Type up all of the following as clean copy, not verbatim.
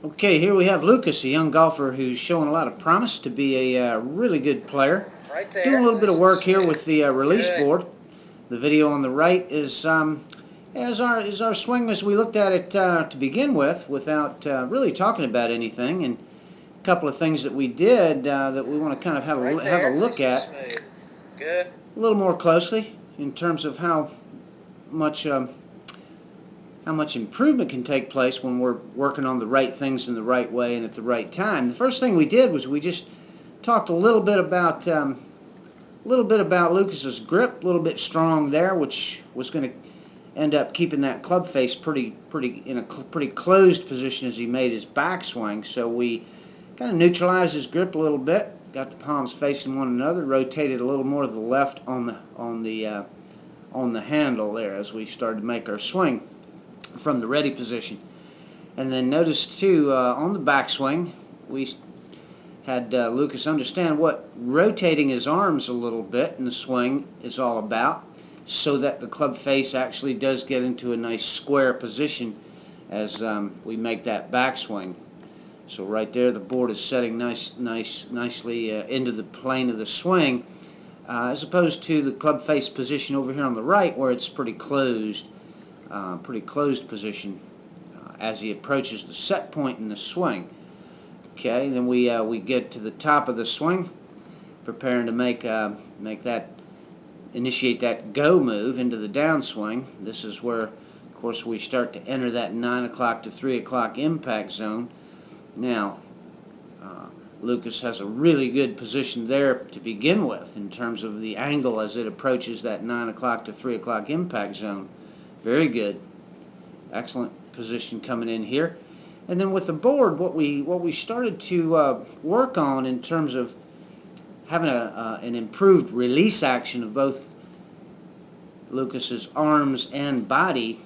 Okay, here we have Lucas, a young golfer who's showing a lot of promise to be a really good player. Right Doing a there. little bit of Nice and work here smooth. with the release Good. board. The video on the right is our swing as we looked at it to begin with, without really talking about anything, and a couple of things that we did that we want to kind of Right have a there. look Nice and at smooth. Good. a little more closely in terms of much um, how much improvement can take place when we're working on the right things in the right way and at the right time. The first thing we did was we just talked a little bit about Lucas's grip, a little bit strong there, which was going to end up keeping that club face pretty in a pretty closed position as he made his backswing. So we kind of neutralized his grip a little bit, got the palms facing one another, rotated a little more to the left on the handle there as we started to make our swing from the ready position. And then notice too, on the backswing, we had Lucas understand what rotating his arms a little bit in the swing is all about, so that the club face actually does get into a nice square position as we make that backswing. So right there, the board is setting nicely into the plane of the swing, as opposed to the club face position over here on the right, where it's pretty closed position as he approaches the set point in the swing. Okay, then we get to the top of the swing, preparing to initiate that go move into the downswing. This is where, of course, we start to enter that 9 o'clock to 3 o'clock impact zone. Now, Lucas has a really good position there to begin with in terms of the angle as it approaches that 9 o'clock to 3 o'clock impact zone. Very good. Excellent position coming in here. And then with the board, what we started to work on in terms of having an improved release action of both Lucas's arms and body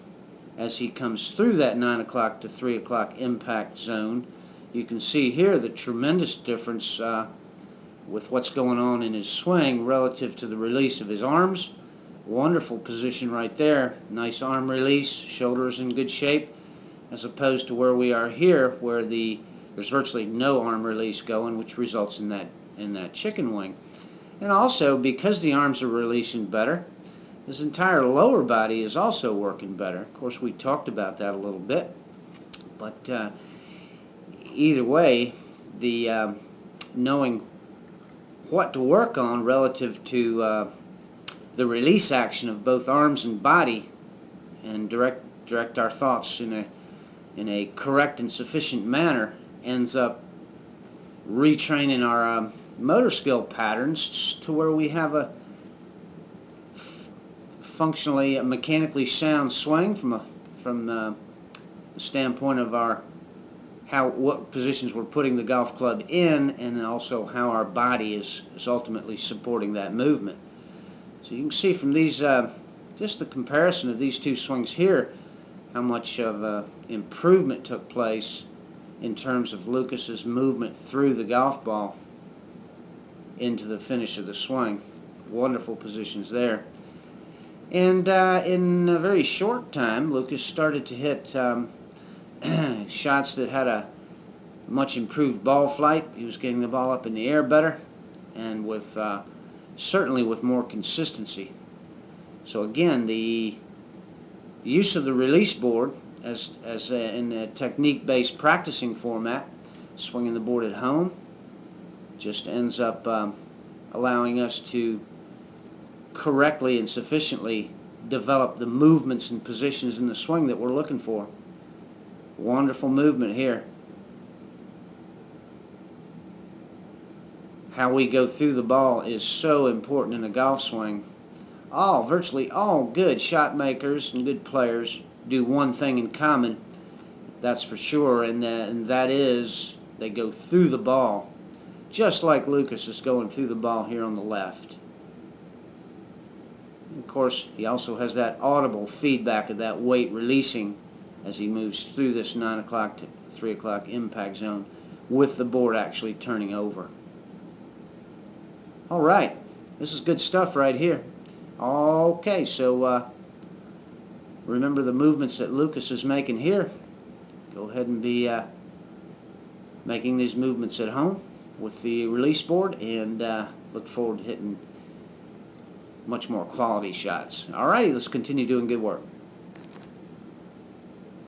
as he comes through that 9 o'clock to 3 o'clock impact zone. You can see here the tremendous difference with what's going on in his swing relative to the release of his arms. Wonderful position right there. Nice arm release, shoulders in good shape, as opposed to where we are here, where there's virtually no arm release going, which results in that chicken wing. And also, because the arms are releasing better, his entire lower body is also working better. Of course, we talked about that a little bit, but either way, the knowing what to work on relative to the release action of both arms and body, and direct our thoughts in a correct and sufficient manner, ends up retraining our motor skill patterns to where we have a functionally a mechanically sound swing from the standpoint of what positions we're putting the golf club in, and also how our body is ultimately supporting that movement. So you can see from these just the comparison of these two swings here, how much of improvement took place in terms of Lucas's movement through the golf ball into the finish of the swing. Wonderful positions there. And in a very short time, Lucas started to hit shots that had a much improved ball flight. He was getting the ball up in the air better, and certainly with more consistency. So again, the use of the release board as in a technique-based practicing format, swinging the board at home, just ends up allowing us to correctly and sufficiently develop the movements and positions in the swing that we're looking for. Wonderful movement here. How we go through the ball is so important in a golf swing. Virtually all good shot makers and good players do one thing in common, that's for sure, and that is they go through the ball, just like Lucas is going through the ball here on the left. And of course, he also has that audible feedback of that weight releasing as he moves through this 9 o'clock to 3 o'clock impact zone with the board actually turning over. All right, this is good stuff right here. Okay, so remember the movements that Lucas is making here. Go ahead and be making these movements at home with the release board, and look forward to hitting much more quality shots. Alrighty, let's continue doing good work.